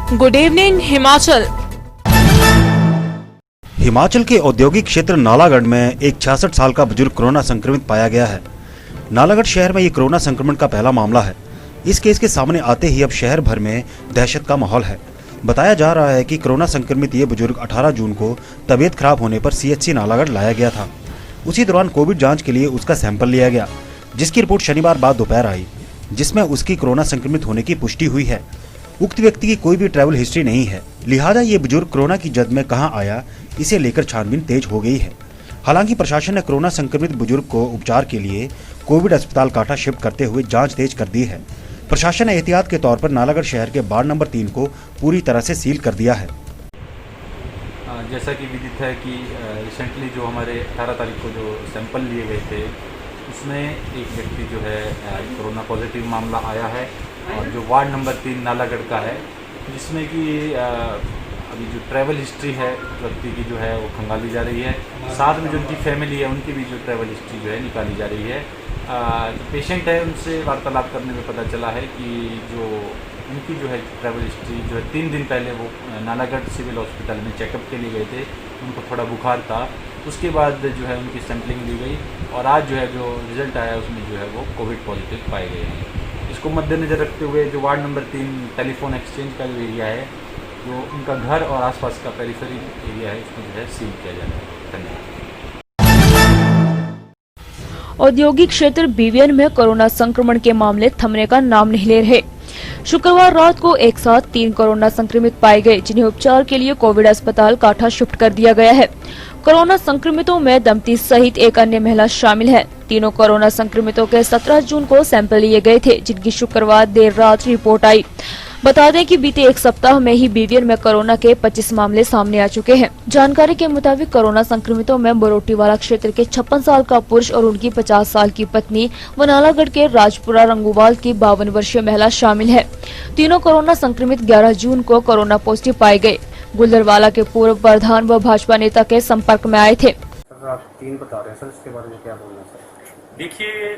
Good evening Himachal. Himachal के औद्योगिक क्षेत्र नालागढ़ में एक 66 साल का बुजुर्ग कोरोना संक्रमित पाया गया है। नालागढ़ शहर में ये कोरोना संक्रमण का पहला मामला है। इस केस के सामने आते ही अब शहर भर में दहशत का माहौल है। बताया जा रहा है कि कोरोना संक्रमित ये बुजुर्ग 18 जून को तबीयत खराब होने पर सीएचसी नालागढ़ लाया गया था। उसी दौरान कोविड जांच के लिए उसका सैंपल लिया गया, जिसकी रिपोर्ट शनिवार बाद दोपहर आई, जिसमें उसकी कोरोना संक्रमित होने की पुष्टि हुई है। उक्त व्यक्ति की कोई भी ट्रैवल हिस्ट्री नहीं है, लिहाजा ये बुजुर्ग कोरोना की जद में कहां आया, इसे लेकर छानबीन तेज हो गई है। हालांकि प्रशासन ने कोरोना संक्रमित बुजुर्ग को उपचार के लिए कोविड अस्पताल काठा शिफ्ट करते हुए जांच तेज कर दी है। प्रशासन ने एहतियात के तौर पर नालागढ़ शहर के वार्ड नंबर 3 को पूरी तरह से सील कर दिया है। जैसा कि विदित है कि रिसेंटली जो हमारे 18 तारीख को जो सैंपल लिए गए थे, उसमें एक व्यक्ति जो है कोरोना पॉजिटिव मामला आया है, और जो वार्ड नंबर 3 नालागढ़ का है, जिसमें कि अभी जो ट्रैवल हिस्ट्री है व्यक्ति की जो है वो खंगाली जा रही है। साथ में जो उनकी फैमिली है उनकी भी जो ट्रैवल हिस्ट्री जो है निकाली जा रही है। जो पेशेंट है उनसे वार्तालाप करने में पता चला है कि जो उनकी जो है ट्रैवल हिस्ट्री जो है 3 दिन पहले वो नालागढ़ सिविल हॉस्पिटल में चेकअप के लिए गए थे। उनको थोड़ा बुखार था, उसके बाद जो है उनकी सैंपलिंग ली गई और आज जो है जो रिज़ल्ट आया उसमें जो है वो कोविड पॉजिटिव पाए गए हैं। इसको मद्देनज़र रखते हुए जो वार्ड नंबर 3 टेलीफोन एक्सचेंज का जो एरिया है, जो उनका घर और आसपास का पेरिफेरी एरिया है, उसको जो है सील किया जा रहा है। धन्यवाद। औद्योगिक क्षेत्र बीवीएन में कोरोना संक्रमण के मामले थमने का नाम नहीं ले रहे। शुक्रवार रात को एक साथ 3 कोरोना संक्रमित पाए गए, जिन्हें उपचार के लिए कोविड अस्पताल काठा शिफ्ट कर दिया गया है। कोरोना संक्रमितों में दंपति सहित एक अन्य महिला शामिल है। तीनों कोरोना संक्रमितों के 17 जून को सैंपल लिए गए थे, जिनकी शुक्रवार देर रात रिपोर्ट आई। बता दें कि बीते एक सप्ताह में ही बीवीएन में कोरोना के 25 मामले सामने आ चुके हैं। जानकारी के मुताबिक कोरोना संक्रमितों में बरोटीवाला क्षेत्र के 56 साल का पुरुष और उनकी 50 साल की पत्नी व नालागढ़ के राजपुरा रंगूवाल की 52 वर्षीय महिला शामिल है। तीनों कोरोना संक्रमित 11 जून को कोरोना पॉजिटिव पाए गए। गुलरवाला के पूर्व प्रधान व भाजपा नेता के संपर्क में आए थे। आप 3 बता रहे हैं सर, इसके बारे में क्या बोलना सर? देखिए,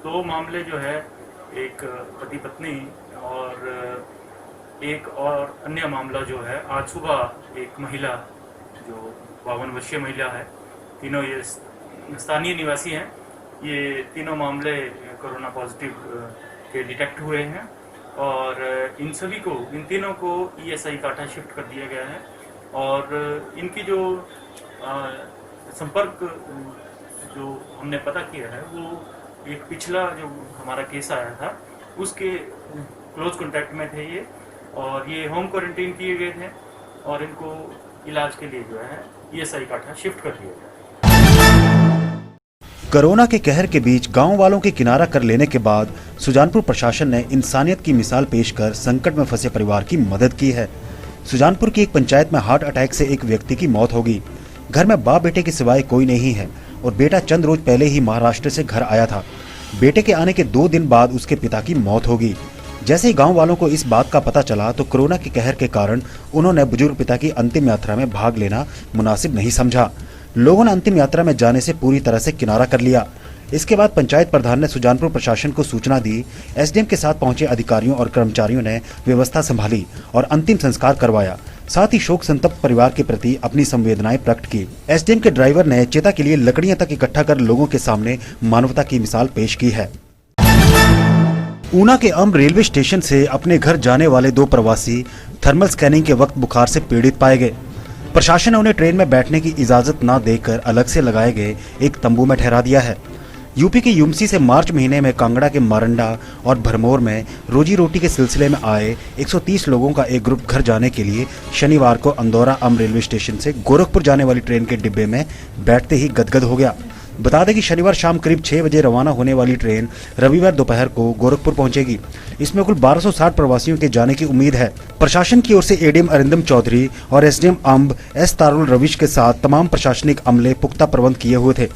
2 मामले जो है, एक पति पत्नी और एक और अन्य मामला जो है आज सुबह एक महिला जो 52 वर्षीय महिला है, तीनों ये स्थानीय निवासी हैं। ये तीनों मामले कोरोना पॉजिटिव के डिटेक्ट हुए हैं और इन तीनों को ईएसआई काठा शिफ्ट कर दिया गया है। और इनकी जो संपर्क जो हमने पता किया है, वो एक पिछला जो हमारा केस आया था उसके क्लोज कांटेक्ट में थे ये, और ये होम क्वारंटीन किए गए थे और इनको इलाज के लिए जो है ईएसआई काठा शिफ्ट कर दिया गया। कोरोना के कहर के बीच गांव वालों के किनारा कर लेने के बाद सुजानपुर प्रशासन ने इंसानियत की मिसाल पेश कर संकट में फंसे परिवार की मदद की है। सुजानपुर की एक पंचायत में हार्ट अटैक से एक व्यक्ति की मौत हो गई। घर में बाप बेटे के सिवाय कोई नहीं है और बेटा चंद रोज पहले ही महाराष्ट्र से घर आया था। बेटे के आने के 2 दिन बाद उसके पिता की मौत हो गई। जैसे ही गांव वालों को इस बात का पता चला तो कोरोना के कहर के कारण उन्होंने बुजुर्ग पिता की अंतिम यात्रा में भाग लेना मुनासिब नहीं समझा। लोगों ने अंतिम यात्रा में जाने से पूरी तरह से किनारा कर लिया। इसके बाद पंचायत प्रधान ने सुजानपुर प्रशासन को सूचना दी। एसडीएम के साथ पहुंचे अधिकारियों और कर्मचारियों ने व्यवस्था संभाली और अंतिम संस्कार करवाया। साथ ही शोक संतप्त परिवार के प्रति अपनी संवेदनाएं प्रकट की। एसडीएम के ड्राइवर ने चिता के लिए लकड़ियां तक इकट्ठा कर लोगों के सामने मानवता की मिसाल पेश की है। ऊना के अंब रेलवे स्टेशन से अपने घर जाने वाले 2 प्रवासी थर्मल स्कैनिंग के वक्त बुखार से पीड़ित पाए गए। प्रशासन ने उन्हें ट्रेन में बैठने की इजाजत न देकर अलग से लगाए गए एक तंबू में ठहरा दिया है। यूपी के युमसी से मार्च महीने में कांगड़ा के मारंडा और भरमौर में रोजी रोटी के सिलसिले में आए 130 लोगों का एक ग्रुप घर जाने के लिए शनिवार को अंदौरा अंब रेलवे स्टेशन से गोरखपुर जाने वाली ट्रेन के डिब्बे में बैठते ही गदगद हो गया। बता दें कि शनिवार शाम करीब 6 बजे रवाना होने वाली ट्रेन रविवार दोपहर को गोरखपुर पहुंचेगी। इसमें कुल 1260 प्रवासियों के जाने की उम्मीद है। प्रशासन की ओर से एडीएम अरिंदम चौधरी और एसडीएम अंब एस तारुल रविश के साथ तमाम प्रशासनिक अमले पुख्ता प्रबंध किए हुए थे।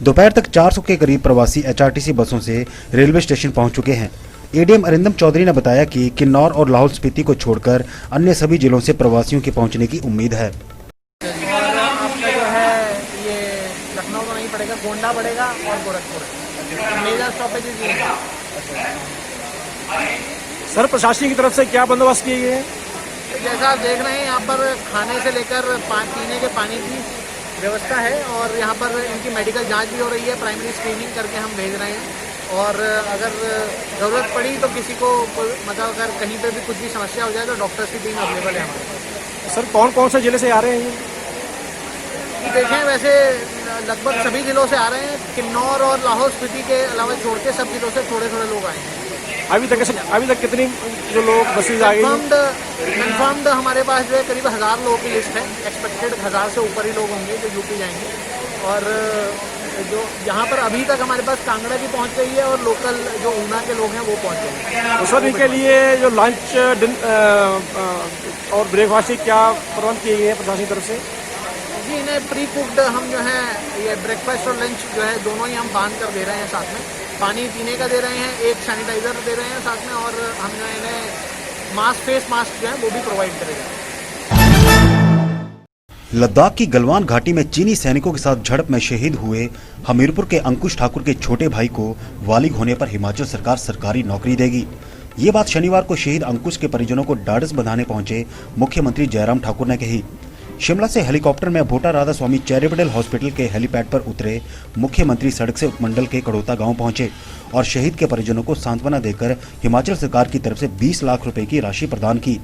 दोपहर तक 400 के करीब प्रवासी एचआरटीसी बसों से रेलवे स्टेशन पहुंच चुके हैं। एडीएम अरिंदम चौधरी ने बताया कि किन्नौर और लाहौल स्पीति को छोड़कर अन्य सभी जिलों से प्रवासियों के पहुंचने की उम्मीद है। पड़ेगा, गोंडा पड़ेगा और गोरखपुर। मेजर स्टॉपेज सर प्रशासन की तरफ से क्या बंदोबस्त किए गए हैं? जैसा आप देख रहे हैं यहाँ पर खाने से लेकर पीने के पानी की व्यवस्था है और यहाँ पर इनकी मेडिकल जांच भी हो रही है। प्राइमरी स्क्रीनिंग करके हम भेज रहे हैं और अगर ज़रूरत पड़ी तो किसी को मतलब अगर कहीं पे भी कुछ भी समस्या हो जाए तो डॉक्टर्स की टीम अवेलेबल है हमारे पास। सर कौन कौन से जिले से आ रहे हैं? देखें वैसे लगभग सभी जिलों से आ रहे हैं। किन्नौर और लाहौल स्पीति के अलावा छोड़ के सब जिलों से थोड़े थोड़े लोग आए हैं। अभी तक कितनी जो लोग बसेज आ गई? कन्फर्म्ड हमारे पास जो है करीब 1000 लोगों की लिस्ट है। एक्सपेक्टेड 1000 से ऊपर ही लोग होंगे जो यूपी जाएंगे। और जो यहाँ पर अभी तक हमारे पास कांगड़ा की पहुँच रही है और लोकल जो ऊना के लोग हैं वो पहुँच गए हैं। तो सर इनके लिए जो लंच और ब्रेकफास्ट के क्या प्रबंध किए गए हैं प्रशासन की तरफ से? जी इन्हें प्री कुक्ड हम जो है ये ब्रेकफास्ट और लंच जो है दोनों ही हम बांध कर दे रहे हैं। साथ में पानी पीने का दे रहे हैं, एक सैनिटाइजर दे रहे हैं साथ में और हम जो इन्हें फेस मास्क जो है वो भी प्रोवाइड करेंगे। लद्दाख की गलवान घाटी में चीनी सैनिकों के साथ झड़प में शहीद हुए हमीरपुर के अंकुश ठाकुर के छोटे भाई को बालिग होने पर हिमाचल सरकार सरकारी नौकरी देगी। ये बात शनिवार को शहीद अंकुश के परिजनों को ढाढ़स बंधाने पहुंचे मुख्यमंत्री जयराम ठाकुर ने कही। शिमला से हेलीकॉप्टर में भोटा राधा स्वामी चैरिटेबल हॉस्पिटल के हेलीपैड पर उतरे मुख्यमंत्री सड़क से उपमंडल के कड़ोता गांव पहुंचे और शहीद के परिजनों को सांत्वना देकर हिमाचल सरकार की तरफ से 20 लाख रुपए की राशि प्रदान की।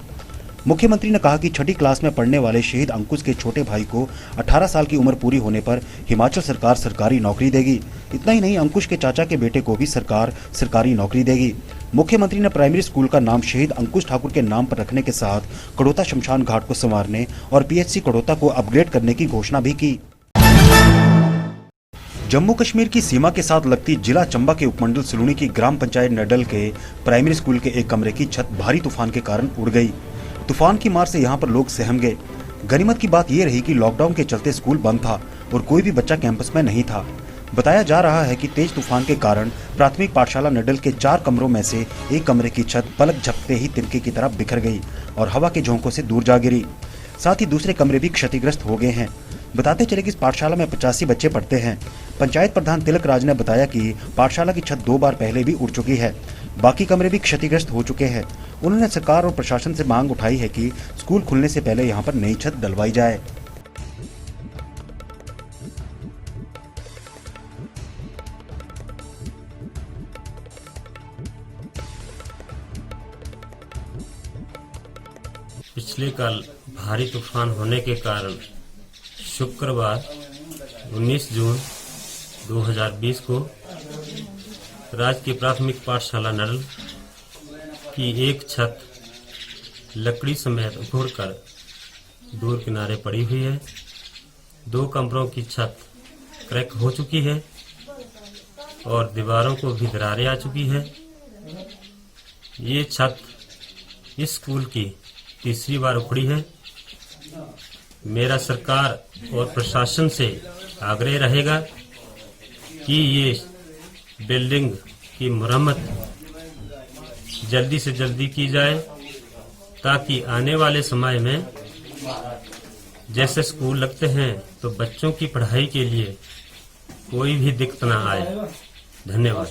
मुख्यमंत्री ने कहा कि छठी क्लास में पढ़ने वाले शहीद अंकुश के छोटे भाई को 18 साल की उम्र पूरी होने पर हिमाचल सरकार सरकारी नौकरी देगी। इतना ही नहीं, अंकुश के चाचा के बेटे को भी सरकार सरकारी नौकरी देगी। मुख्यमंत्री ने प्राइमरी स्कूल का नाम शहीद अंकुश ठाकुर के नाम पर रखने के साथ कड़ोता शमशान घाट को संवारने और पीएचसी कड़ोता को अपग्रेड करने की घोषणा भी की। जम्मू कश्मीर की सीमा के साथ लगती जिला चंबा के उपमंडल सिलूनी की ग्राम पंचायत नडल के प्राइमरी स्कूल के एक कमरे की छत भारी तूफान के कारण उड़ गई। तूफान की मार से यहाँ पर लोग सहम गए। गनीमत की बात यह रही कि लॉकडाउन के चलते स्कूल बंद था और कोई भी बच्चा कैंपस में नहीं था। बताया जा रहा है कि तेज तूफान के कारण प्राथमिक पाठशाला नडल के 4 कमरों में से एक कमरे की छत पलक झपकते ही तिनके की तरह बिखर गई और हवा के झोंकों से दूर जा गिरी। साथ ही दूसरे कमरे भी क्षतिग्रस्त हो गए हैं। बताते चले कि इस पाठशाला में 85 बच्चे पढ़ते हैं। पंचायत प्रधान तिलक राज ने बताया कि पाठशाला की छत 2 बार पहले भी उड़ चुकी है। बाकी कमरे भी क्षतिग्रस्त हो चुके हैं। उन्होंने सरकार और प्रशासन से मांग उठाई है कि स्कूल खुलने से पहले यहाँ पर नई छत डलवाई जाए। पिछले कल भारी तूफान होने के कारण शुक्रवार 19 जून 2020 को राजकीय प्राथमिक पाठशाला नडल की एक छत लकड़ी समेत उखड़कर दूर किनारे पड़ी हुई है। 2 कमरों की छत क्रैक हो चुकी है और दीवारों को भी दरारें आ चुकी है। ये छत इस स्कूल की तीसरी बार उखड़ी है। मेरा सरकार और प्रशासन से आग्रह रहेगा कि ये बिल्डिंग की मरम्मत जल्दी से जल्दी की जाए ताकि आने वाले समय में जैसे स्कूल लगते हैं तो बच्चों की पढ़ाई के लिए कोई भी दिक्कत ना आए। धन्यवाद।